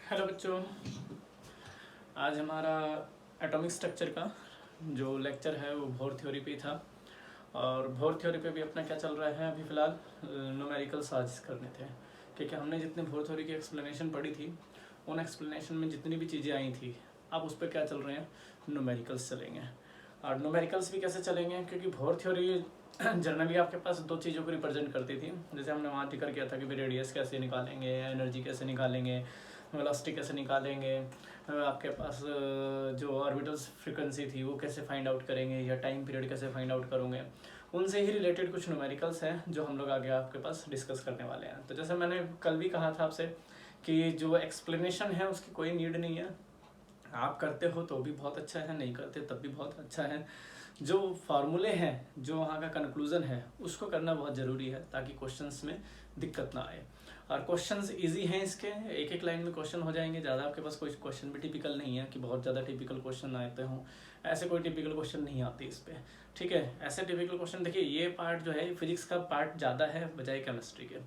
Hello बच्चों, आज हमारा एटॉमिक स्ट्रक्चर का जो लेक्चर है वो बोर थ्योरी पे था। और बोर थ्योरी पे भी अपना क्या चल रहा है, अभी फ़िलहाल न्यूमेरिकल्स आज करने थे, क्योंकि हमने जितने बोर थ्योरी की एक्सप्लेनेशन पढ़ी थी उन एक्सप्लेनेशन में जितनी भी चीज़ें आई थी अब उस पर क्या चल रहे हैं, न्यूमेरिकल्स चलेंगे। और न्यूमेरिकल्स भी कैसे चलेंगे, क्योंकि बोर थ्योरी जनरली आपके पास दो चीज़ों को रिप्रेजेंट करती थी। जैसे हमने वहाँ जिक्र किया था कि रेडियस कैसे निकालेंगे, एनर्जी कैसे निकालेंगे, वेलोसिटी कैसे निकालेंगे, आपके पास जो ऑर्बिटल्स फ्रीक्वेंसी थी वो कैसे फाइंड आउट करेंगे, या टाइम पीरियड कैसे फाइंड आउट करोगे। उनसे ही रिलेटेड कुछ न्यूमेरिकल्स हैं जो हम लोग आगे आपके पास डिस्कस करने वाले हैं। तो जैसे मैंने कल भी कहा था आपसे कि जो एक्सप्लेनेशन है उसकी कोई नीड नहीं है, आप करते हो तो भी बहुत अच्छा है, नहीं करते तब भी बहुत अच्छा है। जो फार्मूले हैं, जो वहाँ का कंक्लूजन है, उसको करना बहुत ज़रूरी है ताकि क्वेश्चंस में दिक्कत ना आए। और क्वेश्चंस इजी हैं, इसके एक एक लाइन में क्वेश्चन हो जाएंगे। ज़्यादा आपके पास कोई क्वेश्चन भी टिपिकल नहीं है कि बहुत ज़्यादा टिपिकल क्वेश्चन आते हों, ऐसे कोई टिपिकल क्वेश्चन नहीं आते इस पर। ठीक है, ऐसे टिपिकल क्वेश्चन देखिए, ये पार्ट जो है फिजिक्स का पार्ट ज़्यादा है बजाय केमिस्ट्री के।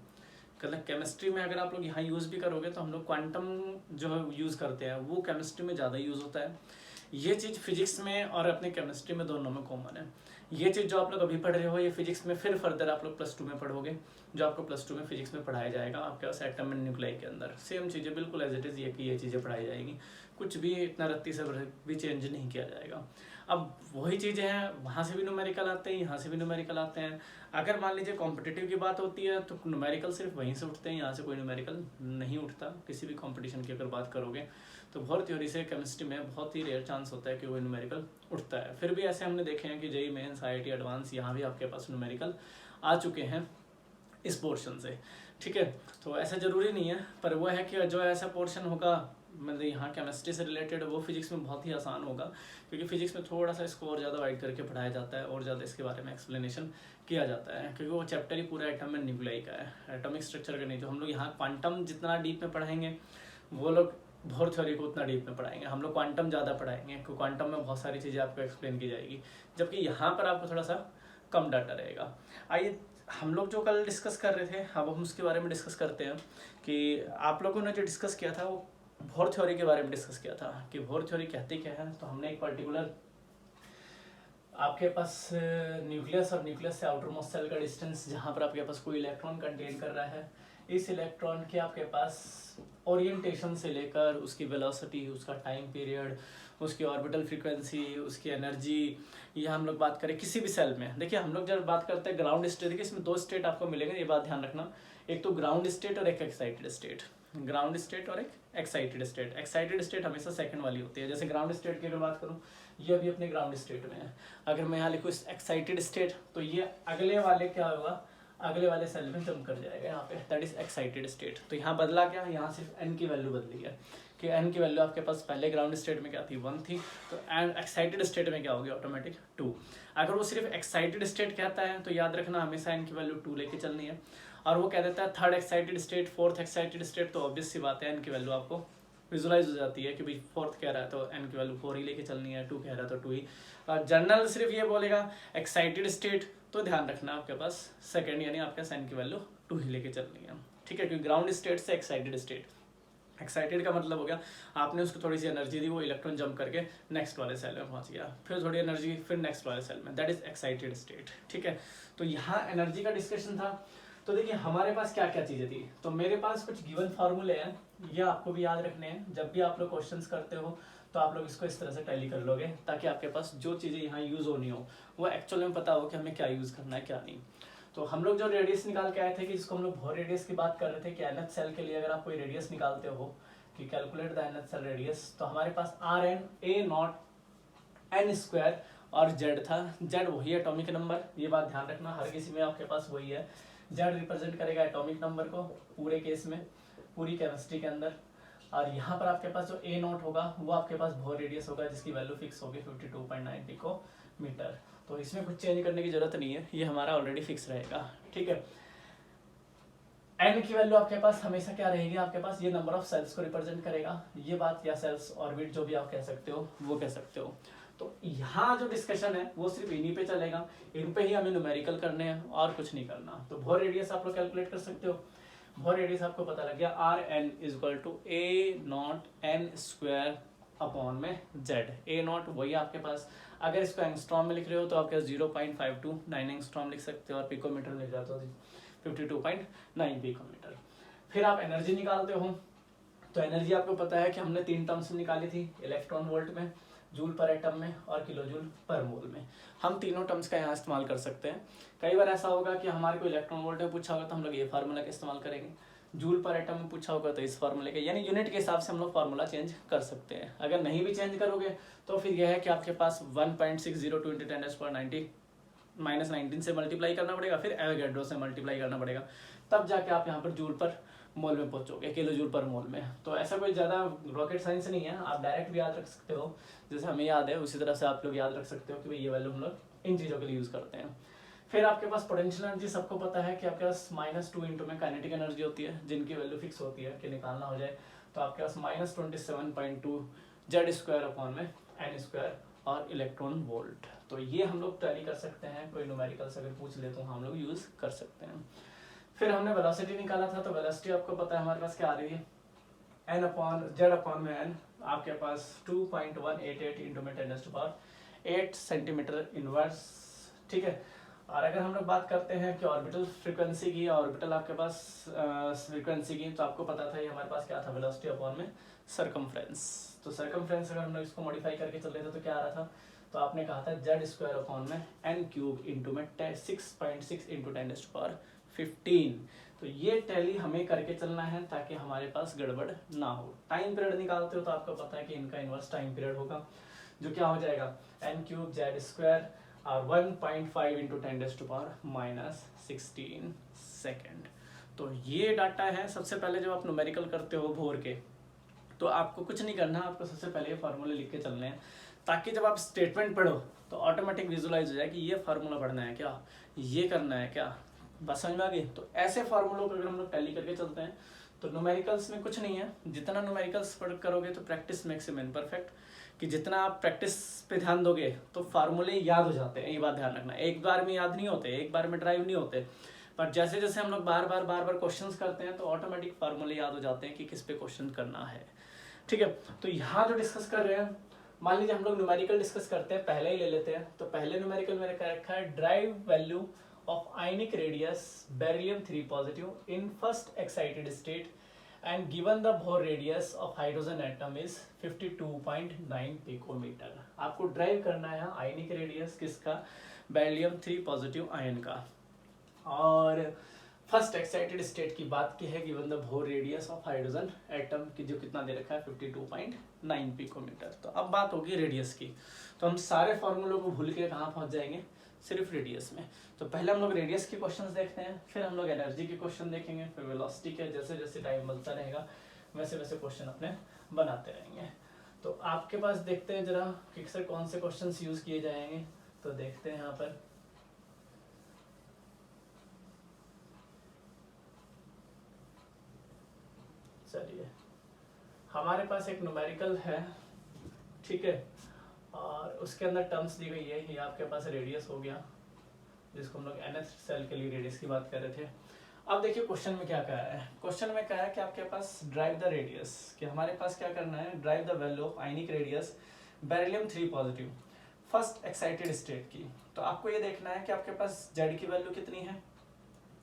मतलब केमिस्ट्री में अगर आप लोग यहाँ यूज़ भी करोगे तो हम लोग क्वांटम जो यूज़ करते हैं वो केमिस्ट्री में ज़्यादा यूज़ होता है। ये चीज़ फिजिक्स में और अपने केमिस्ट्री में दोनों में कॉमन है। ये चीज़ जो आप लोग अभी पढ़ रहे हो ये फिजिक्स में फिर फर्दर आप लोग +2 में पढ़ोगे, जो आपको +2 में फिजिक्स में पढ़ाया जाएगा आपके पास एटम एंड न्यूक्लियाई के अंदर। सेम चीज़ें बिल्कुल एज इट इज़ ये चीज़ें पढ़ाई जाएगी, कुछ भी इतना रत्ती से भी चेंज नहीं किया जाएगा। अब वही चीज़ें हैं, वहाँ से भी न्यूमेरिकल आते हैं, यहाँ से भी न्यूमेरिकल आते हैं। अगर मान लीजिए कॉम्पिटिटिव की बात होती है तो न्यूमेरिकल सिर्फ वहीं से उठते हैं, यहाँ से कोई न्यूमेरिकल नहीं उठता। किसी भी कॉम्पिटिशन की अगर बात करोगे तो बोर थ्योरी से केमिस्ट्री में बहुत ही रेयर चांस होता है कि वो न्यूमेरिकल उठता है। फिर भी ऐसे हमने देखे हैं कि जेईई मेंस, IIT एडवांस, यहाँ भी आपके पास न्यूमेरिकल आ चुके हैं इस पोर्शन से। ठीक है, तो ऐसा ज़रूरी नहीं है, पर वो है कि जो ऐसा पोर्शन होगा मतलब यहाँ केमिस्ट्री से रिलेटेड वो फिजिक्स में बहुत ही आसान होगा, क्योंकि फिजिक्स में थोड़ा सा इसको और ज़्यादा वाइड करके पढ़ाया जाता है और ज़्यादा इसके बारे में एक्सप्लेनेशन किया जाता है, क्योंकि वो चैप्टर ही पूरा एटम एंड न्यूक्लियाई का है, एटॉमिक स्ट्रक्चर का नहीं। जो हम लोग यहाँ क्वांटम जितना डीप में पढ़ाएंगे वो लोग बोर थ्योरी को उतना डीप में पढ़ाएंगे। हम लोग क्वांटम ज़्यादा पढ़ाएंगे क्योंकि क्वांटम में बहुत सारी चीज़ें आपको एक्सप्लेन की जाएगी, जबकि यहाँ पर आपको थोड़ा सा कम डाटा रहेगा। आइए हम लोग जो कल डिस्कस कर रहे थे अब हम उसके बारे में डिस्कस करते हैं कि आप लोगों ने जो डिस्कस किया था वो बोर थ्योरी के बारे में डिस्कस किया था कि बोर थ्योरी कहती क्या है। तो हमने एक पर्टिकुलर आपके पास न्यूक्लियस और न्यूक्लियस से आउटर मोस्ट सेल का डिस्टेंस जहाँ पर आपके पास कोई इलेक्ट्रॉन कंटेन कर रहा है, इस इलेक्ट्रॉन के आपके पास ओरिएंटेशन से लेकर उसकी वेलोसिटी, उसका टाइम पीरियड, उसकी ऑर्बिटल फ्रीक्वेंसी, उसकी एनर्जी, ये हम लोग बात करें किसी भी सेल में। देखिए हम लोग जब बात करते हैं ग्राउंड स्टेट, देखिए इसमें दो स्टेट आपको मिलेंगे, ये बात ध्यान रखना। एक तो ग्राउंड स्टेट और एक एक्साइटेड स्टेट। ग्राउंड स्टेट और एक एक्साइटेड स्टेट। एक्साइटेड स्टेट हमेशा सेकंड वाली होती है। जैसे ग्राउंड स्टेट की अगर बात करूँ, ये अभी अपने ग्राउंड स्टेट में है। अगर मैं यहाँ लिखूँ एक्साइटेड स्टेट तो ये अगले वाले क्या होगा, अगले वाले सेल में जंप कर जाएगा यहाँ पे, दैट इज एक्साइटेड स्टेट। तो यहाँ बदला क्या, यहाँ सिर्फ n की वैल्यू बदली है कि n की वैल्यू आपके पास पहले ग्राउंड स्टेट में क्या थी, 1 थी, तो एक्साइटेड स्टेट में क्या होगी, ऑटोमेटिक 2। अगर वो सिर्फ एक्साइटेड स्टेट कहता है तो याद रखना हमेशा n की वैल्यू 2 लेके चलनी है। और वो कह देता है third excited state, fourth excited state, तो ऑब्वियस सी बात है n की वैल्यू आपको विजुलाइज हो जाती है कि भाई फोर्थ कह रहा है तो n की वैल्यू 4 ही लेके चलनी है, 2 कह रहा है तो 2 ही। जनरल सिर्फ ये बोलेगा एक्साइटेड स्टेट, तो ध्यान रखना आपके पास सेकंड यानी आपके n की वैल्यू 2 ही लेके चलनी है। ठीक है, क्योंकि ग्राउंड स्टेट से एक्साइटेड स्टेट, एक्साइटेड का मतलब हो गया आपने उसको थोड़ी सी एनर्जी दी, वो इलेक्ट्रॉन जंप करके नेक्स्ट वाले सेल में पहुंच गया, फिर थोड़ी एनर्जी फिर नेक्स्ट वाले सेल में, दैट इज एक्साइटेड स्टेट। ठीक है, तो यहाँ एनर्जी का डिस्कशन था। तो देखिए हमारे पास क्या क्या चीज़ें थी, तो मेरे पास कुछ गिवन फार्मूले हैं, ये आपको भी याद रखने हैं। जब भी आप लोग क्वेश्चंस करते हो तो आप लोग इसको इस तरह से टैली कर लोगे ताकि आपके पास जो चीज़ें यहाँ यूज़ होनी हो वो एक्चुअल में पता हो कि हमें क्या यूज़ करना है क्या नहीं। तो हम लोग जो रेडियस निकाल के आए थे कि जिसको हम लोग बोर रेडियस की बात कर रहे थे कि nth सेल के लिए अगर आप कोई रेडियस निकालते हो कि calculate the nth cell radius, तो हमारे पास Rn A0 n स्क्वायर और Z था। Z वही एटॉमिक नंबर, ये बात ध्यान रखना, हर किसी में आपके पास वही है। Z रिप्रेजेंट करेगा एटॉमिक नंबर को पूरे केस में, पूरी केमिस्ट्री के अंदर। और यहाँ पर आपके पास जो A0 होगा वो आपके पास बोर रेडियस होगा जिसकी वैल्यू फिक्स होगी 52.9 पिकोमीटर। तो इसमें कुछ चेंज करने की जरूरत नहीं है, ये हमारा ऑलरेडी फिक्स रहेगा। ठीक है, n की वैल्यू आपके पास हमेशा क्या रहेगी, आपके पास ये नंबर ऑफ सेल्स को रिप्रेजेंट करेगा, ये बात, या सेल्स ऑर्बिट जो भी आप कह सकते हो वो कह सकते हो। तो यहाँ जो डिस्कशन है वो सिर्फ इन्हीं पे चलेगा, इन पे ही हमें न्यूमेरिकल करने हैं और कुछ नहीं करना। तो बोर रेडियस आप लोग कैलकुलेट कर सकते हो। बोर रेडियस आपको पता लग गया, R n is equal to a naught n square upon में जेड। ए नॉट वही आपके पास, अगर इसको एंगस्ट्रॉम में लिख रहे हो तो आपके पास 0.529 एंगस्ट्रॉम लिख सकते हो, और पिकोमीटर में लिख जाते हो 52.9 पिकोमीटर। फिर आप एनर्जी निकालते हो, तो एनर्जी आपको पता है कि हमने 3 टर्म्स में निकाली थी, इलेक्ट्रॉन वोल्ट में, जूल पर एटम में और किलो जूल पर मोल में। हम तीनों टर्म्स का यहाँ इस्तेमाल कर सकते हैं। कई बार ऐसा होगा कि हमारे को इलेक्ट्रॉन वोल्ट में पूछा होगा तो हम लोग ये फार्मूला का इस्तेमाल करेंगे, जूल पर एटम में पूछा होगा तो इस फार्मूले के, यानी यूनिट के हिसाब से हम लोग फार्मूला चेंज कर सकते हैं। अगर नहीं भी चेंज करोगे तो फिर यह है कि आपके पास 1.602 × 10⁻90 -19 से मल्टीप्लाई करना पड़ेगा, फिर एवोगैड्रो से मल्टीप्लाई करना पड़ेगा, तब जाके आप यहाँ पर जूल पर मोल में पहुंचोगे, किलो जूल पर मोल में। तो ऐसा कोई ज़्यादा रॉकेट साइंस नहीं है, आप डायरेक्ट भी याद रख सकते हो, जैसे हमें याद है उसी तरह से आप लोग याद रख सकते हो कि भाई ये वैल्यू हम लोग इन चीज़ों के लिए यूज़ करते हैं। फिर आपके पास पोटेंशियल एनर्जी सबको पता है कि आपके पास -2 इंटू में काइनेटिक एनर्जी होती है, जिनकी वैल्यू फिक्स होती है कि निकालना हो जाए तो आपके पास -27.2 Z² अपॉन में n² और इलेक्ट्रॉन वोल्ट। तो ये हम लोग टैली कर सकते हैं, कोई न्यूमेरिकल्स अगर पूछ ले तो हम लोग यूज़ कर सकते हैं। फिर हमने वेलोसिटी निकाला था, तो वेलोसिटी आपको पता है हमारे पास क्या आ रही है, Z अपॉन में n, आपके पास 2.188 इंटू में 10⁸8 सेंटीमीटर इनवर्स, ठीक है। और अगर हम लोग बात करते हैं कि ऑर्बिटल फ्रीक्वेंसी की, ऑर्बिटल आपके पास फ्रीक्वेंसी की, तो आपको पता था ये हमारे पास क्या था, वेलोसिटी अपॉन में सर्कमफ्रेंस। तो सर्कमफ्रेंस अगर हम लोग इसको मॉडिफाई करके चल रहे थे तो क्या आ रहा था, तो आपने कहा था Z² अपॉन में n³ इंटू में 6.6 इंटू 10⁻15। तो ये टैली हमें करके चलना है ताकि हमारे पास गड़बड़ ना हो। टाइम पीरियड निकालते हो तो आपको पता है कि इनका इनवर्स टाइम पीरियड होगा, जो क्या हो जाएगा n³ Z² और 1.5 इंटू 10⁻16 सेकेंड। तो ये डाटा है। सबसे पहले जब आप न्यूमेरिकल करते हो भोर के, तो आपको कुछ नहीं करना, आपको सबसे पहले ये फार्मूले लिख के चलने हैं, ताकि जब आप स्टेटमेंट पढ़ो तो ऑटोमेटिक विजुलाइज हो जाए कि ये फार्मूला पढ़ना है क्या, ये करना है क्या, बस समझ में आ गई। तो ऐसे फार्मूलों को अगर हम लोग टैली करके चलते हैं तो न्यूमेरिकल्स में कुछ नहीं है, जितना न्यूमेरिकल्स पढ़ करोगे तो practice makes a man perfect, कि जितना आप प्रैक्टिस पे ध्यान दोगे तो फार्मूले याद हो जाते हैं। ये बात ध्यान रखना, एक बार में याद नहीं होते, एक बार में ड्राइव नहीं होते, पर जैसे जैसे हम लोग बार बार क्वेश्चंस करते हैं तो ऑटोमेटिक फार्मूले याद हो जाते हैं कि किस पे क्वेश्चन करना है, ठीक है। तो यहाँ जो डिस्कस कर रहे हैं, मान लीजिए हम लोग न्यूमेरिकल डिस्कस करते हैं, पहले ही ले लेते हैं। तो पहले न्यूमेरिकल मेरे क्या रखा है, drive value of ionic radius beryllium positive in first excited state and given the Bohr radius of hydrogen atom is 52.9 picometre. आपको ड्राइव करना है आयनिक रेडियस किसका, बेरिलियम-3 पॉजिटिव आयन का, और फर्स्ट एक्साइटेड स्टेट की बात की है, given the Bohr radius of hydrogen atom की जो कितना दे रखा है 52.9 पिकोमीटर। तो अब बात होगी रेडियस की, तो हम सारे फॉर्मूलों को भूल के कहाँ पहुँच जाएंगे, सिर्फ रेडियस में। तो पहले हम लोग रेडियस के क्वेश्चंस देखते हैं, फिर हम लोग एनर्जी के क्वेश्चन देखेंगे, फिर वेलोसिटी के, जैसे जैसे टाइम मिलता रहेगा वैसे वैसे क्वेश्चन अपने बनाते रहेंगे। तो आपके पास देखते हैं जरा कि सर कौन से क्वेश्चंस यूज किए जाएंगे, तो देखते हैं यहाँ पर। चलिए, हमारे पास एक न्यूमेरिकल है, ठीक है, और उसके अंदर टर्म्स दी गई है। ये आपके पास रेडियस हो गया, जिसको हम लोग nth सेल के लिए रेडियस की बात कर रहे थे। अब देखिए क्वेश्चन में क्या कहा है, क्वेश्चन में कहा है कि आपके पास ड्राइव द रेडियस, कि हमारे पास क्या करना है, drive the value of ionic radius beryllium positive first excited state की। तो आपको ये देखना है कि आपके पास Z की वैल्यू कितनी है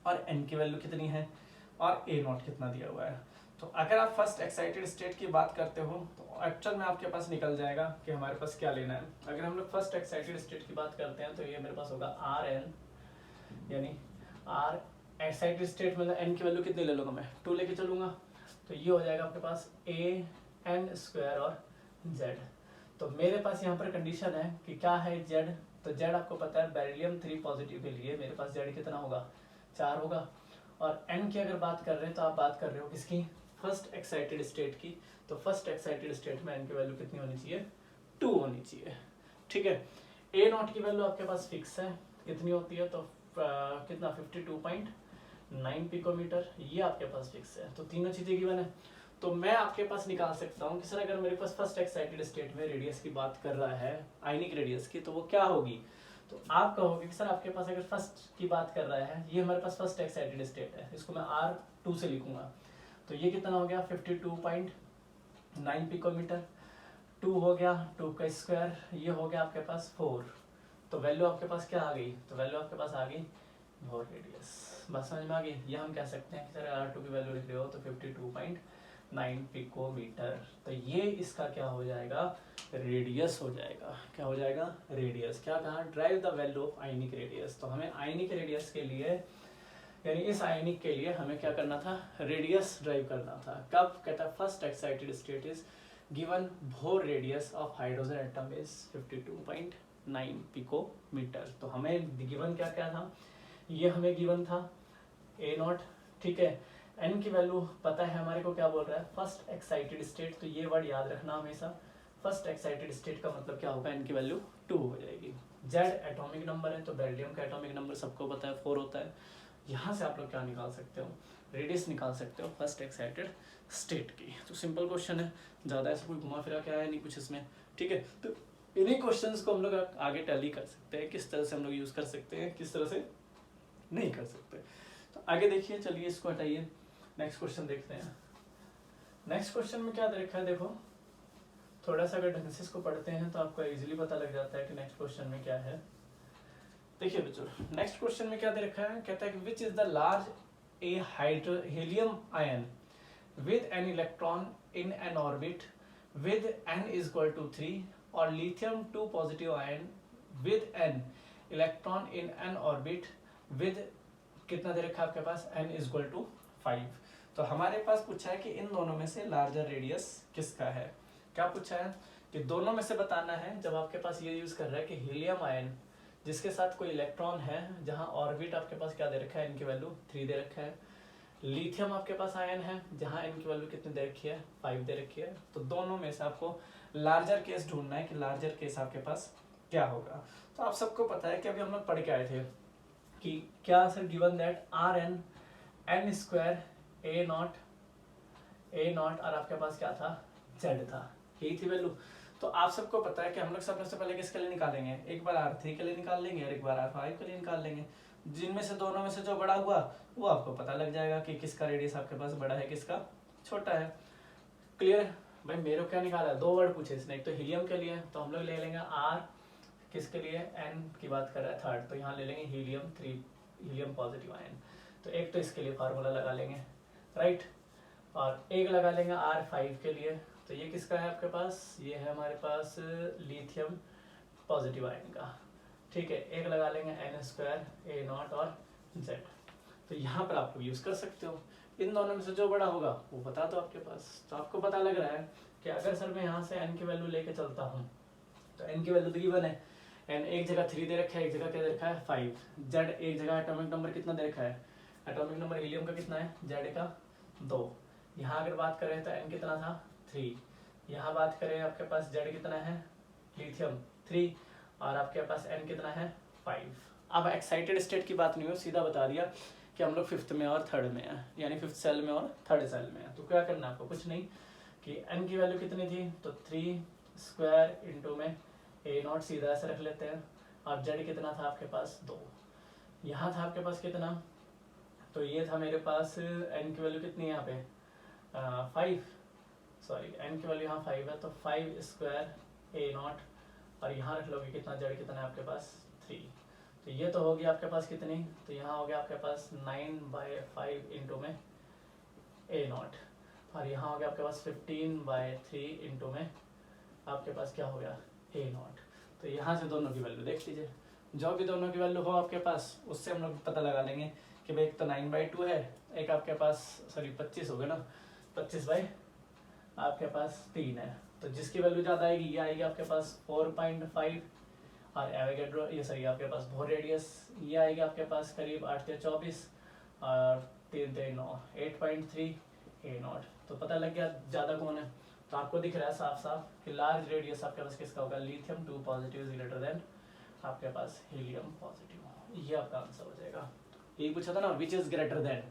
और N की वैल्यू कितनी है और A0 कितना दिया हुआ है। तो अगर आप फर्स्ट एक्साइटेड स्टेट की बात करते हो तो एक्चुअल में आपके पास निकल जाएगा कि हमारे पास क्या लेना है। अगर हम लोग फर्स्ट एक्साइटेड स्टेट की बात करते हैं तो ये मेरे पास होगा Rn, यानी R एक्साइटेड स्टेट में n की वैल्यू कितनी ले लूँगा मैं, 2 लेके चलूँगा, तो ये हो जाएगा आपके पास AN² और Z। तो मेरे पास यहाँ पर कंडीशन है कि क्या है Z, तो Z आपको पता है बेरिलियम-3 पॉजिटिव के लिए मेरे पास Z कितना होगा, 4 होगा। और N की अगर बात कर रहे हैं तो आप बात कर रहे हो किसकी, फर्स्ट एक्साइटेड स्टेट की। तो फर्स्ट एक्साइटेड स्टेट में N की वैल्यू कितनी होनी चाहिए, 2 होनी चाहिए, ठीक है। A0 की वैल्यू आपके पास फिक्स है, कितनी होती है, तो कितना 52.9 पिकोमीटर, ये आपके पास फिक्स है। तो तीनों चीज़ें गिवन है, तो मैं आपके पास निकाल सकता हूँ कि सर अगर मेरे पास फर्स्ट एक्साइटेड स्टेट में रेडियस की बात कर रहा है, आयनिक रेडियस की, तो वो क्या होगी। तो आप कहोगे कि सर आपके पास अगर फर्स्ट की बात कर रहा है, ये हमारे पास फर्स्ट एक्साइटेड स्टेट है, इसको मैं R2 से लिखूंगा, तो ये कितना हो गया 52.9 पिकोमीटर, 2 हो गया 2 का स्क्वायर, ये हो गया आपके पास 4, तो वैल्यू आपके पास क्या आ गई, तो वैल्यू आपके पास आ गई बोर रेडियस। बस समझ में आ गई। ये हम कह सकते हैं कि सर R2 की वैल्यू लिख रहे हो तो 52.9 पिकोमीटर, तो ये इसका क्या हो जाएगा, रेडियस हो जाएगा। क्या हो जाएगा, रेडियस। क्या कहा, drive the value of ionic radius. तो हमें आयनिक रेडियस के लिए, यानी इस आयनिक के लिए हमें क्या करना था, रेडियस ड्राइव करना था। कब, कहता है first excited state is given Bohr radius of hydrogen atom is 52.9 picometre. तो हमें गिवन क्या क्या था, ये हमें गिवन था A0, ठीक है। n की वैल्यू पता है हमारे को, क्या बोल रहा है, फर्स्ट एक्साइटेड स्टेट, तो ये वर्ड याद रखना हमेशा, फर्स्ट एक्साइटेड स्टेट का मतलब क्या होगा, n की वैल्यू 2 हो जाएगी। Z एटॉमिक नंबर है, तो बेरिलियम का एटॉमिक नंबर सबको पता है 4 होता है। यहाँ से आप लोग क्या निकाल सकते हो, रेडियस निकाल सकते हो फर्स्ट एक्साइटेड स्टेट की। तो सिंपल क्वेश्चन है, ज़्यादा ऐसा कोई घुमा फिरा क्या है नहीं कुछ इसमें, ठीक है। तो इन्हीं क्वेश्चंस को हम लोग आगे टैली कर सकते हैं, किस तरह से हम लोग यूज़ कर सकते हैं, किस तरह से नहीं कर सकते। तो आगे देखिए, चलिए इसको हटाइए, नेक्स्ट क्वेश्चन देखते हैं। नेक्स्ट क्वेश्चन में क्या दे रखा है, देखो थोड़ा सा अगर ढंग से इसको पढ़ते हैं तो आपको इजीली पता लग जाता है कि नेक्स्ट क्वेश्चन में क्या है। देखिए बच्चों, नेक्स्ट क्वेश्चन में क्या दे रखा है, कहता है कि which is the larger helium ion with an electron in n orbit with n is equal to 3 और lithium 2 positive ion with n electron in n orbit with कितना दे रखा है आपके पास, n इज इक्वल टू 5। तो हमारे पास पूछा है कि इन दोनों में से लार्जर रेडियस किसका है। क्या पूछा है कि दोनों में से बताना है। जब आपके पास ये यूज कर रहा है कि हीलियम आयन जिसके साथ कोई इलेक्ट्रॉन है, जहां ऑर्बिट आपके पास क्या दे रखा है, n की वैल्यू 3 दे रखा है। लिथियम आपके पास आयन है जहां n की वैल्यू कितनी दे रखी है, 5 दे रखी है। तो दोनों में से आपको लार्जर केस ढूंढना है कि लार्जर केस आपके पास क्या होगा। तो आप सबको पता है कि अभी हम लोग पढ़ के आए थे कि क्या sir, given that Rn n square A0 और आपके पास क्या था, Z था, यही थी वैल्यू। तो आप सबको पता है कि हम लोग सबसे पहले किसके लिए निकालेंगे, एक बार R3 के लिए निकाल लेंगे और एक बार R5 के लिए निकाल लेंगे। जिनमें से दोनों में से जो बड़ा हुआ वो आपको पता लग जाएगा कि किसका रेडियस आपके पास बड़ा है, किसका छोटा है। क्लियर भाई, मेरे को क्या निकाला है, 2 वर्ड पूछे इसने, एक तो हीलियम के लिए, तो हम लोग ले लेंगे R, किसके लिए, n की बात कर रहा है थर्ड, तो यहाँ ले लेंगे हीलियम 3, हीलियम पॉजिटिव आयन। तो एक तो इसके लिए फार्मूला लगा लेंगे, राइट, और एक लगा लेंगे R5 के लिए। तो ये किसका है आपके पास, ये है हमारे पास लिथियम पॉजिटिव आयन का, ठीक है। एक लगा लेंगे n स्क्वायर A0 और Z। तो यहाँ पर आप लोग यूज कर सकते हो, इन दोनों में से जो बड़ा होगा वो बता दो आपके पास। तो आपको पता लग रहा है कि अगर सर मैं यहाँ से n की वैल्यू लेके चलता हूँ, तो n की वैल्यू गिवन है, n एक जगह 3 दे रखा है, एक जगह क्या दे रखा है 5। Z एक जगह एटॉमिक नंबर कितना दे रखा है, एटॉमिक नंबर हीलियम का कितना है, Z का 2। यहाँ अगर बात करें तो n कितना था 3, यहाँ बात करें आपके पास Z कितना है, लिथियम 3, और आपके पास n कितना है 5। अब एक्साइटेड स्टेट की बात नहीं हो, सीधा बता दिया कि हम लोग 5th में और 3rd में है, यानी 5th सेल में और 3rd सेल में है। तो क्या करना है आपको, कुछ नहीं, कि n की वैल्यू कितनी थी, तो 3 स्क्वायर इंटू में A0 सीधा ऐसे रख लेते हैं, और Z कितना था आपके पास 2, यहाँ था आपके पास कितना, तो ये था मेरे पास n की वैल्यू कितनी है यहाँ पे 5, सॉरी n की वैल्यू यहाँ 5 है, तो 5 स्क्वायर A0, और यहाँ रख लोगे कितना, Z कितना है आपके पास 3। तो ये तो होगी आपके पास कितनी, तो यहाँ हो गया आपके पास 9/5 इंटू में A0, और यहाँ हो गया आपके पास 15/3 इंटू में आपके पास क्या हो गया A0। तो यहाँ से दोनों की वैल्यू देख लीजिए, जो भी दोनों की वैल्यू हो आपके पास उससे हम लोग पता लगा लेंगे कि भाई एक तो 9/2 है, एक आपके पास सॉरी 25 हो गया ना, 25 आपके पास 3 है। तो जिसकी वैल्यू ज़्यादा आएगी ये आएगी आपके पास 4.5, और एवोगैड्रो ये सही आपके पास बोर रेडियस ये आएगी आपके पास करीब 8×24 और 3×9 8.3 A0। तो पता लग गया ज़्यादा कौन है। तो आपको दिख रहा है साफ साफ कि लार्ज रेडियस आपके पास किसका होगा, lithium 2 positive is greater than आपके पास हीलियम पॉजिटिव। ये आपका आंसर हो जाएगा। यही पूछा था ना, विच इज ग्रेटर देन,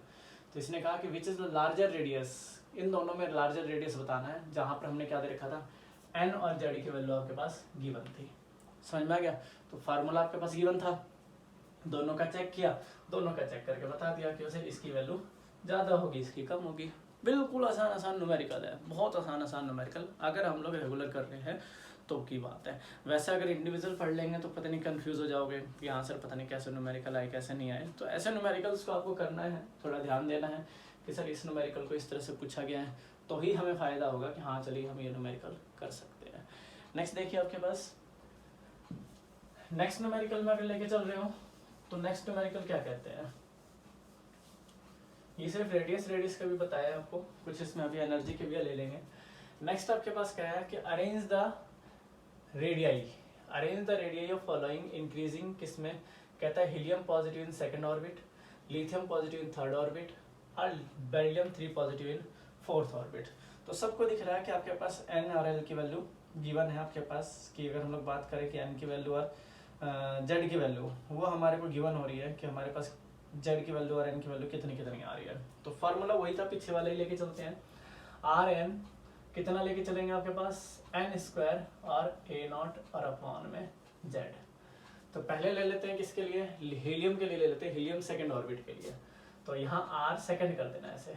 तो इसने कहा कि which is the larger radius, इन दोनों में लार्जर रेडियस बताना है, जहां पर हमने क्या दे रखा था n और z की वैल्यू आपके पास गिवन थी। समझ में आ गया। तो फार्मूला आपके पास गिवन था, दोनों का चेक किया, दोनों का चेक करके बता दिया कि वैसे इसकी वैल्यू ज़्यादा होगी, इसकी कम होगी। बिल्कुल आसान न्यूमेरिकल है, बहुत आसान न्यूमेरिकल, अगर हम लोग रेगुलर कर रहे हैं तो की बात है। वैसे अगर इंडिविजुअल पढ़ लेंगे तो पता नहीं कंफ्यूज हो जाओगे कि हाँ सर पता नहीं कैसे न्यूमेरिकल आए कैसे नहीं आए। तो ऐसे न्यूमेरिकल्स को आपको करना है, थोड़ा ध्यान देना है कि सर इस न्यूमेरिकल को इस तरह से पूछा गया है, तो ही हमें फ़ायदा होगा कि हाँ चलिए हम ये न्यूमेरिकल कर सकते हैं। नेक्स्ट देखिए आपके पास, नेक्स्ट न्यूमेरिकल में अगर लेके चल रहे हो तो नेक्स्ट न्यूमेरिकल क्या कहते हैं, ये सिर्फ रेडियस का भी बताया आपको, कुछ इसमें अभी एनर्जी के भी ले लेंगे। नेक्स्ट आपके पास क्या है कि arrange the radii of following increasing, किसमें कहता है helium positive in second orbit, lithium positive in third orbit और beryllium 3 positive in fourth orbit. तो सबको दिख रहा है कि आपके पास एन और एल की वैल्यू गिवन है आपके पास, कि अगर हम लोग बात करें कि एन की वैल्यू और जेड की वैल्यू, वो हमारे को गिवन हो रही है कि हमारे पास जेड की वैल्यू और एन की वैल्यू कितनी कितनी आ रही है। तो फार्मूला वही था, पीछे वाला ही लेके चलते हैं। आर एन कितना लेके चलेंगे आपके पास, एन स्क्वायर और ए नॉट और अपॉन में जेड। तो पहले ले लेते हैं किसके लिए, हीलियम के लिए ले लेते हैं, हीलियम सेकंड ऑर्बिट के लिए। तो यहाँ आर सेकंड कर देना ऐसे,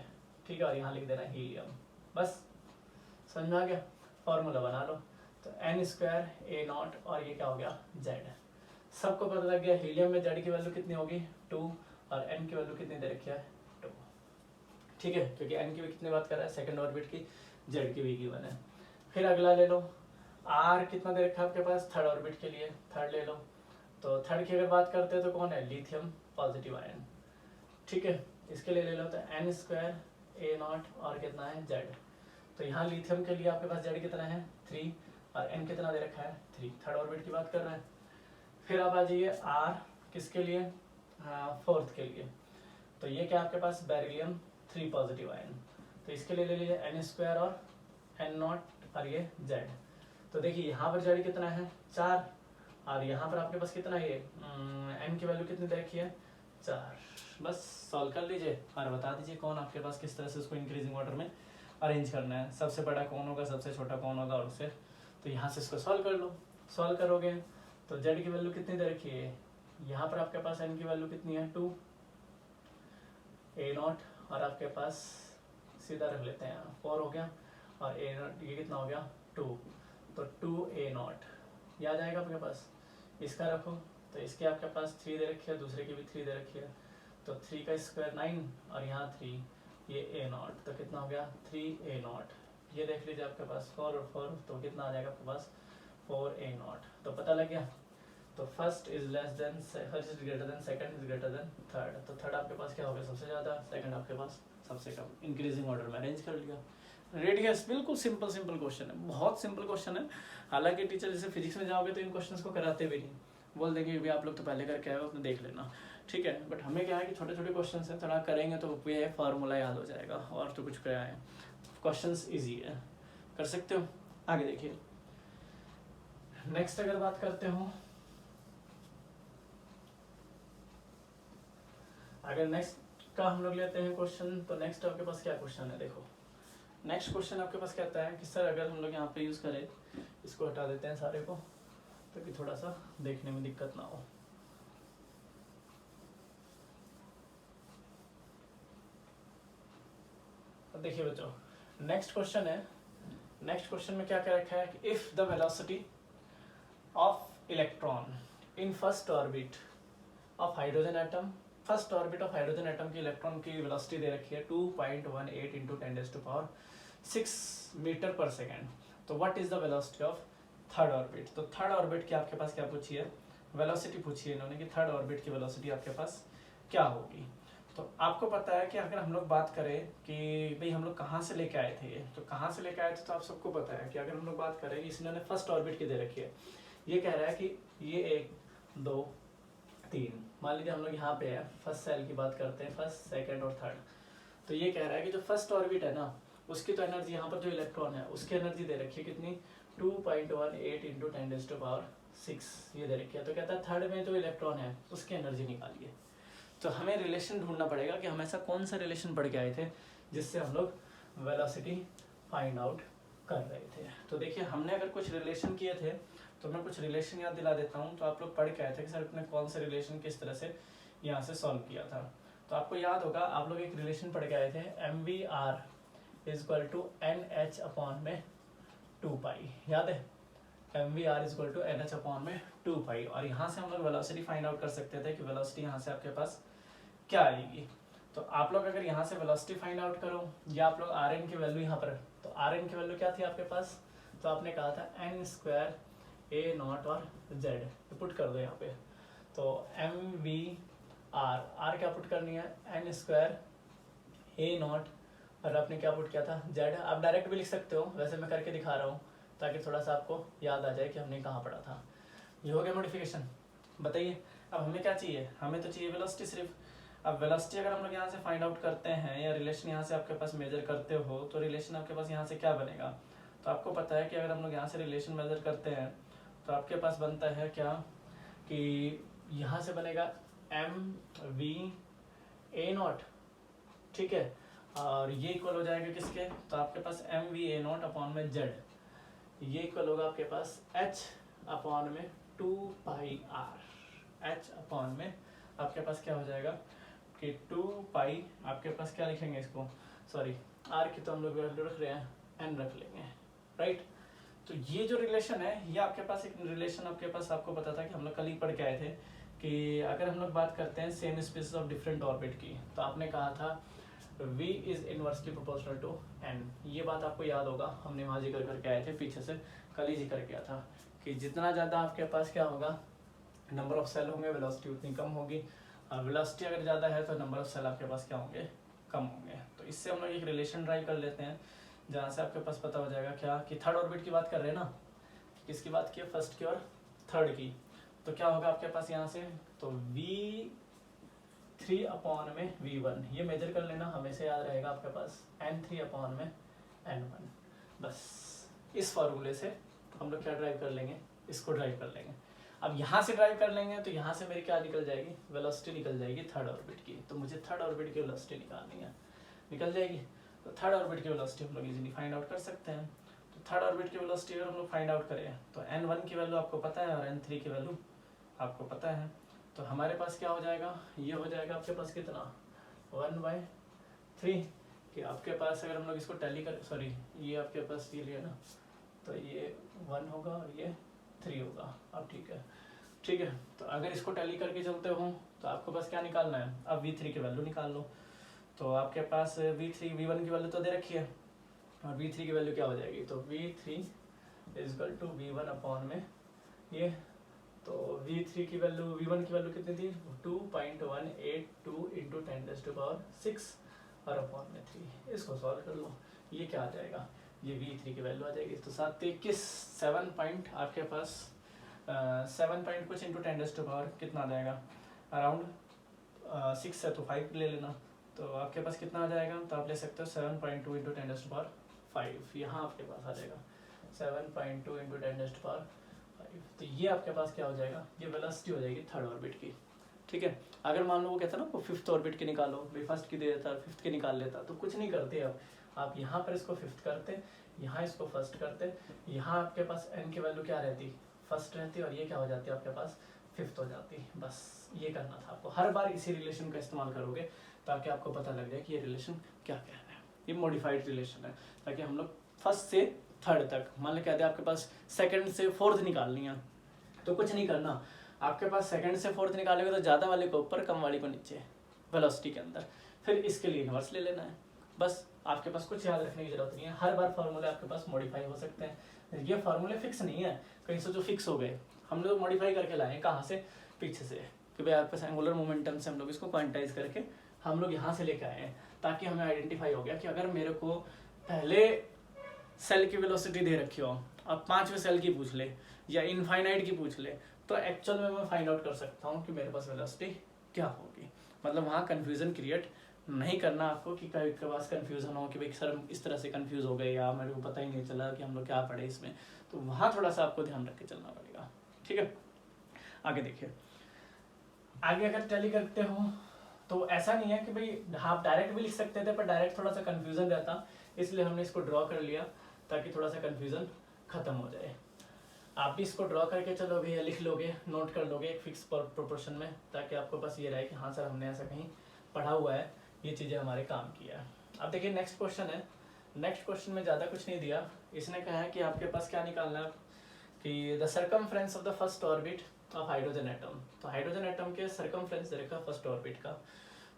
ठीक है, और यहाँ लिख देना हीलियम, बस समझ में आ गया। फॉर्मूला बना लो, तो एन स्क्वायर ए नॉट और ये क्या हो गया जेड। सबको पता लग गया हीलियम में जेड की वैल्यू कितनी होगी 2 और एन की वैल्यू कितनी दे रखी है 2, ठीक है, क्योंकि एन की भी कितनी बात कर रहा है सेकंड ऑर्बिट की, जेड की भी गिवन है। फिर अगला ले लो, आर कितना दे रखा है आपके पास थर्ड ऑर्बिट के लिए, थर्ड ले लो। तो थर्ड की अगर बात करते हैं तो कौन है, लिथियम पॉजिटिव आयन, ठीक है, इसके लिए ले लो तो एन स्क्वायर ए नॉट और कितना है जेड। तो यहाँ लिथियम के लिए आपके पास जेड कितना है 3 और एन कितना दे रखा है 3, थर्ड ऑर्बिट की बात कर रहे हैं। फिर आप आ जाइए आर किसके लिए, फोर्थ के लिए, तो ये क्या आपके पास बेरिलियम 3 पॉजिटिव आयन, तो इसके लिए ले लीजिए एन स्क्वायर और एन नॉट और ये जेड। तो देखिए यहाँ पर जेड कितना है 4 और यहाँ पर आपके पास कितना है ये एन की वैल्यू कितनी दे रखी है 4। बस सॉल्व कर लीजिए और बता दीजिए कौन आपके पास किस तरह से उसको इंक्रीजिंग ऑर्डर में अरेंज करना है, सबसे बड़ा कौन होगा सबसे छोटा कौन होगा और उससे। तो यहाँ से इसको सॉल्व कर लो, सॉल्व करोगे तो जेड की वैल्यू कितनी दे रखी है, यहाँ पर आपके पास एन की वैल्यू कितनी है 2 ए नॉट और आपके पास सीधा रख लेते हैं 4 हो गया और ए नॉट ये कितना हो गया 2, तो 2 ए नॉट ये आ जाएगा आपके पास। इसका रखो तो इसके आपके पास 3 दे रखी है, दूसरे की भी 3 दे रखी है, तो 3 का स्क्वायर 9 और यहाँ 3 ये ए नॉट, तो कितना हो गया 3 ए नॉट। ये देख लीजिए आपके पास 4 और 4 तो कितना आ जाएगा आपके पास 4 ए नॉट। तो पता लग गया, तो first is less than first is greater than second is greater than third, तो थर्ड आपके पास क्या हो गया सबसे ज़्यादा, सेकंड आपके पास सबसे कम, इंक्रीजिंग ऑर्डर में अरेंज कर लिया। रेडियस बिल्कुल सिंपल क्वेश्चन है, बहुत सिंपल क्वेश्चन है। हालांकि टीचर जैसे फिजिक्स में जाओगे तो इन क्वेश्चंस को कराते भी नहीं, बोल देंगे भी आप लोग तो पहले करके आए हो तो देख लेना, ठीक है, बट हमें क्या है कि छोटे छोटे क्वेश्चंस हैं, थोड़ा करेंगे तो ये फार्मूला याद हो जाएगा और तो कुछ क्या है, क्वेश्चंस इजी है, कर सकते हो। आगे देखिए नेक्स्ट अगर बात करते हो, अगर नेक्स्ट का हम लोग लेते हैं क्वेश्चन, तो नेक्स्ट आपके पास क्या क्वेश्चन है, देखो नेक्स्ट क्वेश्चन आपके पास कहता है कि सर अगर हम लोग यहाँ पे यूज़ करें, इसको हटा देते हैं सारे को ताकि थोड़ा सा देखने में दिक्कत ना हो। अब देखिए बच्चों नेक्स्ट क्वेश्चन है, नेक्स्ट क्वेश्चन में क्या कह रखा है कि if the velocity of electron in first orbit of hydrogen atom, first orbit of hydrogen atom की इलेक्ट्रॉन की वेलोसिटी दे रखी है 2.18 इंटू 10⁻⁶ मीटर पर सेकेंड, तो what is the velocity of third orbit. तो थर्ड ऑर्बिट की आपके पास क्या पूछी है, वेलोसिटी पूछी है इन्होंने कि थर्ड ऑर्बिट की वेलोसिटी आपके पास क्या होगी। तो आपको पता है कि अगर हम लोग बात करें कि भाई हम लोग कहाँ से लेके आए थे, तो कहाँ से लेके आए थे, तो आप सबको पता है कि अगर हम लोग बात करें, इसने फर्स्ट ऑर्बिट की दे रखी है, ये कह रहा है कि ये 1 2 3, मान लीजिए हम लोग यहाँ पे है, फर्स्ट सेल की बात करते हैं, फर्स्ट सेकंड और थर्ड, तो ये कह रहा है कि जो फर्स्ट ऑर्बिट है ना उसकी तो एनर्जी, यहाँ पर जो इलेक्ट्रॉन है उसकी एनर्जी दे रखी है कितनी 2.18 इंटू 10⁻⁶ ये दे रखी है। तो कहता है थर्ड में जो इलेक्ट्रॉन है उसकी एनर्जी निकालिए। तो हमें रिलेशन ढूंढना पड़ेगा कि हम ऐसा कौन सा रिलेशन पढ़ के आए थे जिससे हम लोग वेलोसिटी फाइंड आउट कर रहे थे। तो देखिए हमने अगर कुछ रिलेशन किए थे तो मैं कुछ रिलेशन याद दिला देता हूँ। तो आप लोग पढ़ के आए थे कि सर अपने कौन से रिलेशन किस तरह से यहाँ से सॉल्व किया था। तो आपको याद होगा आप लोग एक रिलेशन पढ़ के आए थे, m v r is equal to n h upon में 2 पाई, याद है? M v r is equal to n h upon में 2 पाई। और यहाँ से हम लोग वेलोसिटी फाइंड आउट कर सकते थे कि वेलोसिटी यहाँ से आपके पास क्या आएगी। तो आप लोग अगर यहाँ से वेलोसिटी फाइंड आउट करो या आप लोग आर एन की वैल्यू यहाँ पर, तो आर एन की वैल्यू क्या थी आपके पास? तो आपने कहा था एन स्क्वायर ए नॉट और जेड, पुट कर दो यहाँ पे। तो एम वी आर क्या पुट करनी है? एन स्क्वायर ए नॉट, और आपने क्या पुट किया था? जेड। आप डायरेक्ट भी लिख सकते हो, वैसे मैं करके दिखा रहा हूँ ताकि थोड़ा सा आपको याद आ जाए कि हमने कहाँ पढ़ा था। ये हो गया मॉडिफिकेशन। बताइए अब हमें क्या चाहिए? हमें तो चाहिए वेलोसिटी सिर्फ। अब वेलोसिटी अगर हम लोग यहाँ से फाइंड आउट करते हैं या रिलेशन यहाँ से आपके पास मेजर करते हो, तो रिलेशन आपके पास यहाँ से क्या बनेगा? तो आपको पता है कि अगर हम लोग यहाँ से रिलेशन मेजर करते हैं तो आपके पास बनता है क्या कि यहाँ से बनेगा एम वी ए नॉट, ठीक है, और ये इक्वल हो जाएगा किसके? तो आपके पास m v a naught upon में जेड, ये इक्वल होगा आपके पास एच अपॉन में 2 पाई आर। एच अपॉन में आपके पास क्या हो जाएगा कि 2 पाई, आपके पास क्या लिखेंगे इसको, सॉरी आर की तो हम लोग वैल्यू रख रहे हैं, एन रख लेंगे, राइट। तो ये जो रिलेशन है ये आपके पास एक रिलेशन आपके पास, आपको पता था कि हम लोग कल ही पढ़ के आए थे कि अगर हम लोग बात करते हैं same species of different orbit की, तो आपने कहा था v is inversely proportional to n। ये बात आपको याद होगा, हमने वहाँ जिक्र करके आए थे, पीछे से कल ही जिक्र किया था कि जितना ज़्यादा आपके पास क्या होगा, नंबर ऑफ सेल होंगे, वेलोसिटी उतनी कम होगी। और वेलोसिटी अगर ज़्यादा है तो नंबर ऑफ सेल आपके पास क्या होंगे, कम होंगे। तो इससे हम लोग एक रिलेशन ड्राइव कर लेते हैं जहाँ से आपके पास पता हो जाएगा क्या कि थर्ड ऑर्बिट की बात कर रहे हैं ना, किसकी बात की है? फर्स्ट की और थर्ड की। तो क्या होगा आपके पास यहाँ से, तो v3 अपॉन में v1, ये मेजर कर लेना, हमेशा याद रहेगा आपके पास n3 अपॉन में n1। बस इस फॉर्मूले से हम लोग क्या ड्राइव कर लेंगे, इसको ड्राइव कर लेंगे। अब यहाँ से ड्राइव कर लेंगे तो यहाँ से मेरी क्या निकल जाएगी, वेलोसिटी निकल जाएगी थर्ड ऑर्बिट की। तो मुझे थर्ड ऑर्बिट की वेलोसिटी निकालनी है, निकल जाएगी। तो थर्ड ऑर्बिट की वेलोसिटी हम लोग इजीली फाइंड आउट कर सकते हैं। तो थर्ड ऑर्बिट की वेलोसिटी अगर हम लोग फाइंड आउट करें तो n1 की वैल्यू आपको पता है और n3 की वैल्यू आपको पता है। तो हमारे पास क्या हो जाएगा, ये हो जाएगा आपके पास कितना, 1/3 कि आपके पास अगर हम लोग इसको टैली कर, सॉरी ये आपके पास ये लिया ना, तो ये 1 होगा और ये 3 होगा। अब ठीक है, ठीक है। तो अगर इसको टैली करके चलते हो तो आपके पास क्या निकालना है, अब v3 की वैल्यू निकाल लो। तो आपके पास v1 की वैल्यू तो दे रखी है और v3 की वैल्यू क्या हो जाएगी, तो v3 is equal to v1 upon में ये, तो v3 की वैल्यू, v1 की वैल्यू कितनी थी, 2.182 इंटू 10⁻6 और अपॉन में 3। इसको सॉल्व कर लो, ये क्या आ जाएगा, ये v3 की वैल्यू आ जाएगी। तो 7 7 पॉइंट आपके पास 7 पॉइंट कुछ इंटू 10⁻, कितना आ जाएगा, अराउंड 6 है तो 5 ले लेना। तो आपके पास कितना आ जाएगा, तो आप ले सकते हो 7.2 इंटू 10⁻5, यहाँ आपके पास आ जाएगा 7.2 इंटू 10⁻5। तो ये आपके पास क्या हो जाएगा, ये वेलोसिटी हो जाएगी थर्ड ऑर्बिट की, ठीक है। अगर मान लो वो कहता है ना वो फिफ्थ ऑर्बिट की निकालो, भाई फर्स्ट की दे देता, फिफ्थ की निकाल लेता, तो कुछ नहीं करते अब आप यहाँ पर इसको फिफ्थ करते, यहाँ इसको फर्स्ट करते, यहाँ आपके पास n की वैल्यू क्या रहती, फर्स्ट रहती, और ये क्या हो जाती है आपके पास, फिफ्थ हो जाती। बस ये करना था आपको, हर बार इसी रिलेशन का इस्तेमाल करोगे ताकि आपको पता लग जाए कि ये रिलेशन क्या कह रहा है। ये मॉडिफाइड रिलेशन है, ताकि हम लोग फर्स्ट से थर्ड तक, मान लो कहते हैं आपके पास सेकंड से फोर्थ निकालनी है, तो कुछ नहीं करना, आपके पास सेकंड से फोर्थ निकालोगे तो ज़्यादा वाले को ऊपर, कम वाले को नीचे वेलोसिटी के अंदर, फिर इसके लिए इन्वर्स ले लेना है। बस आपके पास कुछ याद रखने की जरूरत नहीं है, हर बार फार्मूले आपके पास मॉडिफाई हो सकते हैं। ये फार्मूले फिक्स नहीं है, कहीं से जो फिक्स हो गए हम लोग मॉडिफाई करके लाए, कहाँ से, पीछे से, कि भाई आपके पास एंगुलर मोमेंटम से हम लोग इसको क्वांटाइज करके हम लोग यहाँ से लेके आए हैं, ताकि हमें आइडेंटिफाई हो गया कि अगर मेरे को पहले सेल की वेलोसिटी दे रखी हो, अब 5वें सेल की पूछ ले या इनफाइनाइट की पूछ ले, तो एक्चुअल में मैं फाइंड आउट कर सकता हूँ कि मेरे पास वेलोसिटी क्या होगी। मतलब वहाँ कन्फ्यूजन क्रिएट नहीं करना आपको कि कभी के पास कन्फ्यूजन हो कि भाई सर इस तरह से कन्फ्यूज हो गए या मेरे को पता ही नहीं चला कि हम लोग क्या पढ़े इसमें, तो वहाँ थोड़ा सा आपको ध्यान रख के चलना पड़ेगा, ठीक है। आगे देखिए, आगे अगर टैली करते हो तो ऐसा नहीं है कि भाई आप डायरेक्ट भी लिख सकते थे, पर डायरेक्ट थोड़ा सा कन्फ्यूजन रहता, इसलिए हमने इसको ड्रॉ कर लिया ताकि थोड़ा सा कन्फ्यूज़न ख़त्म हो जाए। आप भी इसको ड्रॉ करके चलोगे या लिख लोगे, नोट कर लोगे एक फिक्स प्रोपोर्शन में, ताकि आपको पास ये रहे कि हाँ सर हमने ऐसा कहीं पढ़ा हुआ है, ये चीज़ें हमारे काम की है। अब देखिए नेक्स्ट क्वेश्चन है। नेक्स्ट क्वेश्चन में ज़्यादा कुछ नहीं दिया, इसने कहा है कि आपके पास क्या निकालना है कि the circumference of the first orbit of hydrogen atom. तो हाइड्रोजन एटम के सर्कमफ्रेंस दे रखा फर्स्ट ऑर्बिट का,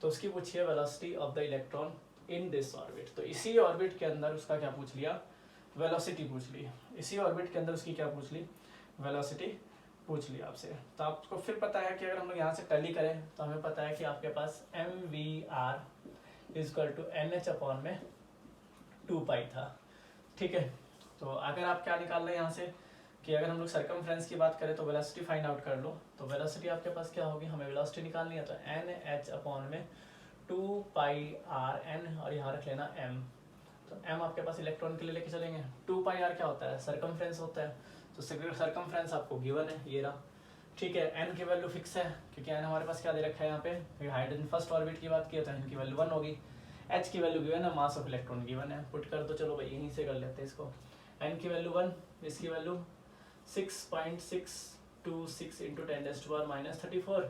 तो उसकी पूछिए velocity of the electron in this orbit. तो इसी ऑर्बिट के अंदर उसका क्या पूछ लिया, वेलोसिटी पूछ ली। इसी ऑर्बिट के अंदर उसकी क्या पूछ ली, वेलोसिटी पूछ ली आपसे। तो आपको फिर पता है कि अगर हम लोग यहाँ से टैली करें तो हमें पता है कि आपके पास mvr is equal to NH upon में 2 पाई था। ठीक है, तो अगर आप क्या निकाल रहे हैं यहाँ से कि अगर हम लोग सर्कमफ्रेंस की बात करें तो वेलोसिटी फाइंड आउट कर लो। तो वेलोसिटी आपके पास क्या होगी, हमें वेलोसिटी निकालनी है तो NH अपॉन में 2 पाई r n और यहाँ रख लेना m। तो m आपके पास इलेक्ट्रॉन के लिए लेके चलेंगे। 2 पाई r क्या होता है, सर्कमफ्रेंस होता है, तो सर्कमफ्रेंस आपको गिवन है ये रहा। ठीक है, n की वैल्यू फिक्स है क्योंकि n हमारे पास क्या दे रखा है यहाँ पे, हाइड्रोजन फर्स्ट ऑर्बिट की बात की है तो n की वैल्यू 1 होगी। h की वैल्यू गिवन है, मास ऑफ इलेक्ट्रॉन गिवन है, पुट कर दो। चलो भाई यहीं से कर लेते हैं इसको। n की वैल्यू 1, इसकी वैल्यू 6.626 इंटू 10⁻⁻34।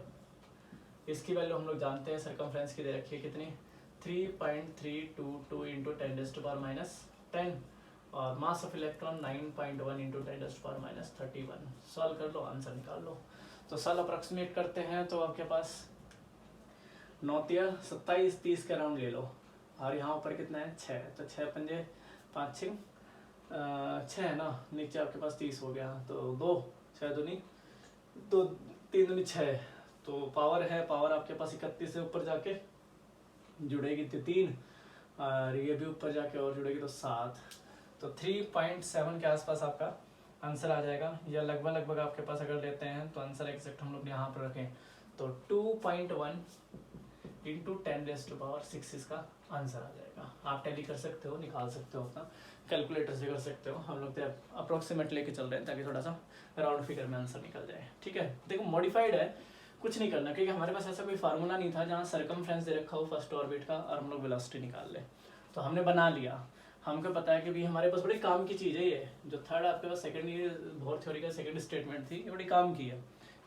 इसकी वैल्यू हम लोग जानते हैं सर्कमफ्रेंस की दे रखी है कितनी, 3.322 इंटू 10⁻10 और mass of electron 9.1 into 10⁻31। Solve कर लो, आंसर निकाल लो। तो सॉल्व अप्रॉक्सीमेट करते हैं तो आपके पास 9 तिया 27 30 के अराउंड ले लो, और यहाँ ऊपर कितना है 6, तो 6 पंजे 5 6 6 है ना, नीचे आपके पास 30 हो गया, तो 2 6 दूनी 2 3 दूनी 6, तो पावर है, पावर आपके पास 31 से ऊपर जाके जुड़ेगी तो 3, और ये भी ऊपर जाके और जुड़ेगी तो 7, तो 3.7 के आसपास आपका आंसर आ जाएगा। या लगभग आपके पास अगर लेते हैं तो आंसर एग्जैक्ट हम लोग यहाँ पर रखें तो 2.1 इंटू 10⁻6 इसका आंसर आ जाएगा। आप टैली कर सकते हो, निकाल सकते हो, अपना कैलकुलेटर से कर सकते हो। हम लोग तो अप्रोक्सीमेट लेके चल रहे हैं ताकि थोड़ा सा राउंड फिगर में आंसर निकल जाए। ठीक है, देखो मॉडिफाइड है, कुछ नहीं करना क्योंकि हमारे पास ऐसा कोई फार्मूला नहीं था जहाँ सर्कमफ्रेंस दे रखा हो फर्स्ट ऑर्बिट का और हम लोग वेलोसिटी निकाल लें, तो हमने बना लिया। हमको पता है कि भी हमारे पास बड़ी काम की चीज़ है ये, जो थर्ड आपके पास सेकंड ये बोर थ्योरी का सेकंड स्टेटमेंट थी, ये बड़ी काम की है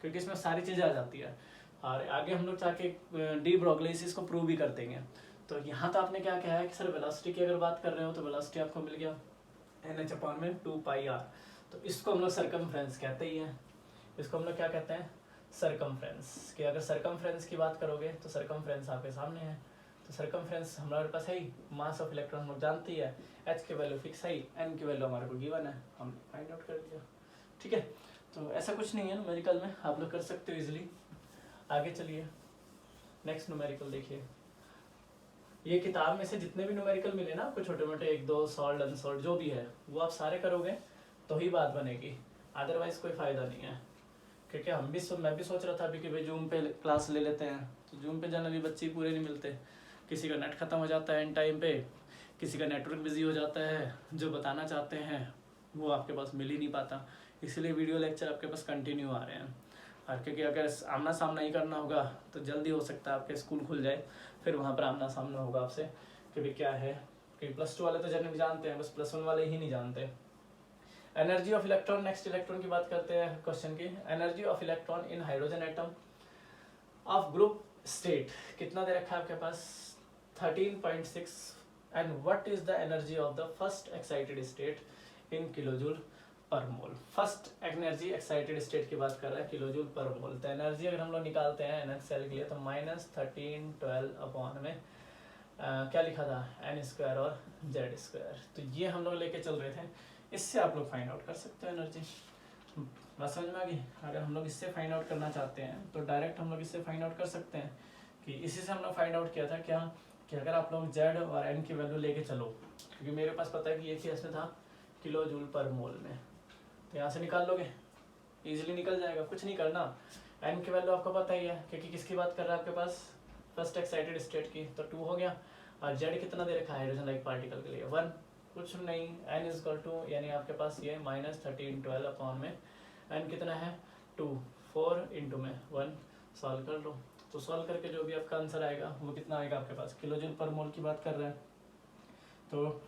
क्योंकि इसमें सारी चीज़ें आ जाती है, और आगे हम लोग चाहे डी ब्रोगली इसको प्रूव भी कर देंगे। तो यहाँ तो आपने क्या कहा है कि सर वेलोसिटी की अगर बात कर रहे हो तो वेलोसिटी आपको मिल गया NH अपॉन में 2 पाई r, तो इसको हम लोग सर्कमफ्रेंस कहते ही हैं। इसको हम लोग क्या कहते हैं, सर्कमफ्रेंस। कि अगर सर्कमफ्रेंस की बात करोगे तो सर्कमफ्रेंस आपके सामने है, तो सर्कमफ्रेंस हमारे पास है ही, मास ऑफ इलेक्ट्रॉन हम लोग जानते ही है, h की वैल्यू फिक्स है ही, n की वैल्यू हमारे को गिवन है, हम फाइंड आउट कर दिया। ठीक है, तो ऐसा कुछ नहीं है न्यूमेरिकल में, आप लोग कर सकते हो इजीली। आगे चलिए नेक्स्ट न्यूमेरिकल देखिए। ये किताब में से जितने भी न्यूमेरिकल मिले ना आपको, छोटे मोटे 1 2 सॉल्व अनसॉल्व जो भी है, वो आप सारे करोगे तो ही बात बनेगी, अदरवाइज कोई फ़ायदा नहीं है। क्योंकि मैं भी सोच रहा था अभी कि भाई जूम पे क्लास ले लेते हैं, तो जूम पे जनरली बच्चे पूरे नहीं मिलते, किसी का नेट ख़त्म हो जाता है इन टाइम पे, किसी का नेटवर्क बिजी हो जाता है, जो बताना चाहते हैं वो आपके पास मिल ही नहीं पाता, इसलिए वीडियो लेक्चर आपके पास कंटिन्यू आ रहे हैं। और क्योंकि अगर आमना सामना ही करना होगा तो जल्दी हो सकता है आपके स्कूल खुल जाए, फिर वहाँ पर आमना सामना होगा आपसे कि भाई क्या है, कि +2 वाले तो जनरली जानते हैं, बस +1 वाले ही नहीं जानते। Energy of electron, next electron की बात करते हैं क्वेश्चन की। Energy of electron in hydrogen atom of group state कितना दे रखा है आपके पास, 13.6, and what is the energy of the first excited state in kilojoule पर मोल। फर्स्ट एनर्जी एक्साइटेड स्टेट की बात कर रहा है किलोजूल पर मोल। तो एनर्जी अगर हम लोग निकालते हैं एनर्जी सेल के लिए तो -1312 अपॉन में क्या लिखा था n² और z², तो ये हम लोग लेके चल रहे थे, इससे आप लोग फाइंड आउट कर सकते हो एनर्जी। बात समझ में आ गई। अगर हम लोग इससे फाइंड आउट करना चाहते हैं तो डायरेक्ट हम लोग इससे फाइंड आउट कर सकते हैं कि इसी से हम लोग फाइंड आउट किया था क्या, कि अगर आप लोग z और n की वैल्यू लेके चलो, क्योंकि मेरे पास पता है कि ये केस में था किलो जूल पर मोल में, तो यहाँ से निकाल लोगे इजीली निकल जाएगा, कुछ नहीं करना। n की वैल्यू आपको पता ही है क्योंकि किसकी बात कर रहा है आपके पास, फर्स्ट एक्साइटेड स्टेट की, तो 2 हो गया। और z कितना दे रखा है हाइड्रोजन लाइक पार्टिकल के लिए 1, कुछ नहीं, n इक्वल टू यानी आपके पास ये -1312 अपॉन में n कितना है 2, 4 इंटू में 1, सॉल्व कर लो। तो सॉल्व करके जो भी आपका आंसर आएगा वो कितना आएगा आपके पास, किलोजूल पर मोल की बात कर रहे हैं तो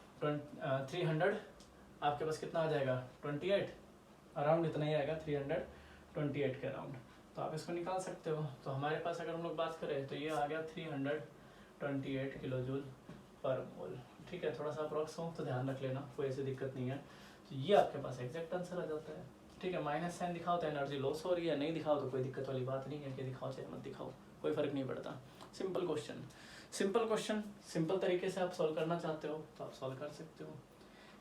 आपके पास कितना आ जाएगा 28, अराउंड इतना ही आएगा 328 के अराउंड। तो आप इसको निकाल सकते हो। तो हमारे पास अगर हम लोग बात करें तो ये आ गया 328 किलो जूल पर मोल। ठीक है, थोड़ा सा अप्रॉक्स हो तो ध्यान रख लेना, कोई ऐसी दिक्कत नहीं है। तो ये आपके पास एग्जैक्ट आंसर आ जाता है। ठीक है, माइनस साइन दिखाओ तो एनर्जी लॉस हो रही है, नहीं दिखाओ तो कोई दिक्कत वाली बात नहीं है कि दिखाओ चाहे मत दिखाओ, कोई फर्क नहीं पड़ता। Simple question, simple question simple तरीके से आप सॉल्व करना चाहते हो तो आप सॉल्व कर सकते हो।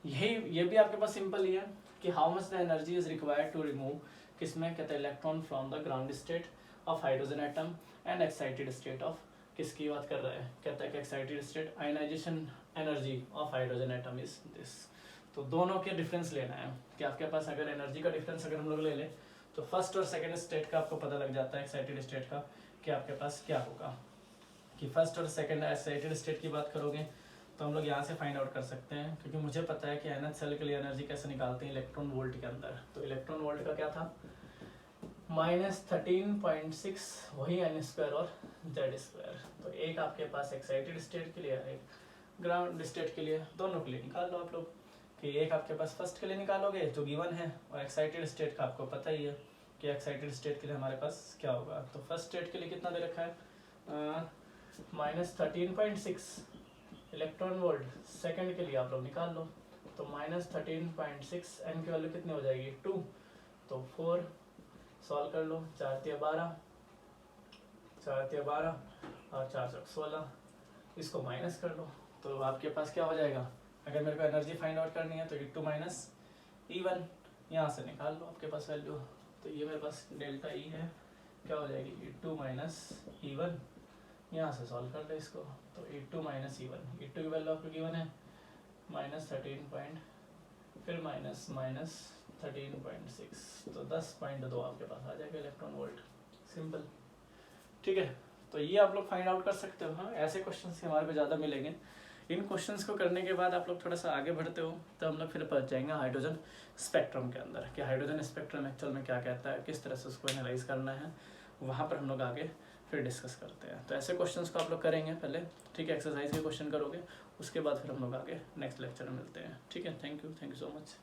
ये भी आपके पास सिंपल ही है कि how much the energy is required to remove, किसमें कहते हैं electron from the ground state of hydrogen atom and excited state of, किसकी बात कर रहा है, कहता है कि excited state ionisation energy of hydrogen atom is this. तो दोनों के डिफरेंस लेना है कि आपके पास अगर एनर्जी का डिफरेंस अगर हम लोग ले लें तो फर्स्ट और सेकंड स्टेट का आपको पता लग जाता है एक्साइटेड स्टेट का कि आपके पास क्या होगा। कि फर्स्ट और सेकंड एक्साइटेड स्टेट की बात करोगे तो हम लोग यहाँ से फाइंड आउट कर सकते हैं, क्योंकि मुझे पता है कि NH सेल के लिए एनर्जी कैसे निकालते हैं इलेक्ट्रॉन वोल्ट के अंदर। तो इलेक्ट्रॉन वोल्ट का क्या था -13.6, वही n² और z²। तो एक आपके पास एक्साइटेड स्टेट के लिए एक ग्राउंड स्टेट के लिए, दोनों के लिए निकाल लो आप लोग। कि एक आपके पास फर्स्ट के लिए निकालोगे जो गिवन है, और एक्साइटेड स्टेट का आपको पता ही है कि एक्साइटेड स्टेट के लिए हमारे पास क्या होगा। तो फर्स्ट स्टेट के लिए कितना दे रखा है -13.6 इलेक्ट्रॉन वोल्ट, सेकंड के लिए आप लोग निकाल लो। तो -13.6 n की वैल्यू कितनी हो जाएगी 2, तो 4 सॉल्व कर लो, 4 × 12 और 4 × 16, इसको माइनस कर लो। तो आपके पास क्या हो जाएगा, अगर मेरे को एनर्जी फाइंड आउट करनी है तो E2 - E1 यहाँ से निकाल लो आपके पास वैल्यू। तो ये मेरे पास डेल्टा E है, क्या हो जाएगी E2 - E1, यहाँ से सॉल्व कर लो इसको। तो E2 - E1, E2 की वैल्यू आपको गिवन है -13 फिर -13.6, तो 10.2 आपके पास आ जाएगा इलेक्ट्रॉन वोल्ट। सिंपल, ठीक है। तो ये आप लोग फाइंड आउट कर सकते हो। हाँ, ऐसे क्वेश्चंस हमारे को ज़्यादा मिलेंगे। इन क्वेश्चंस को करने के बाद आप लोग थोड़ा सा आगे बढ़ते हो तो हम लोग फिर पहुंच जाएंगे हाइड्रोजन स्पेक्ट्रम के अंदर, कि हाइड्रोजन स्पेक्ट्रम एक्चुअल में क्या कहता है, किस तरह से उसको एनालाइज करना है, वहाँ पर हम लोग आगे फिर डिस्कस करते हैं। तो ऐसे क्वेश्चंस को आप लोग करेंगे पहले, ठीक है, एक्सरसाइज के क्वेश्चन करोगे, उसके बाद फिर हम लोग आगे नेक्स्ट लेक्चर में मिलते हैं। ठीक है, थैंक यू सो मच।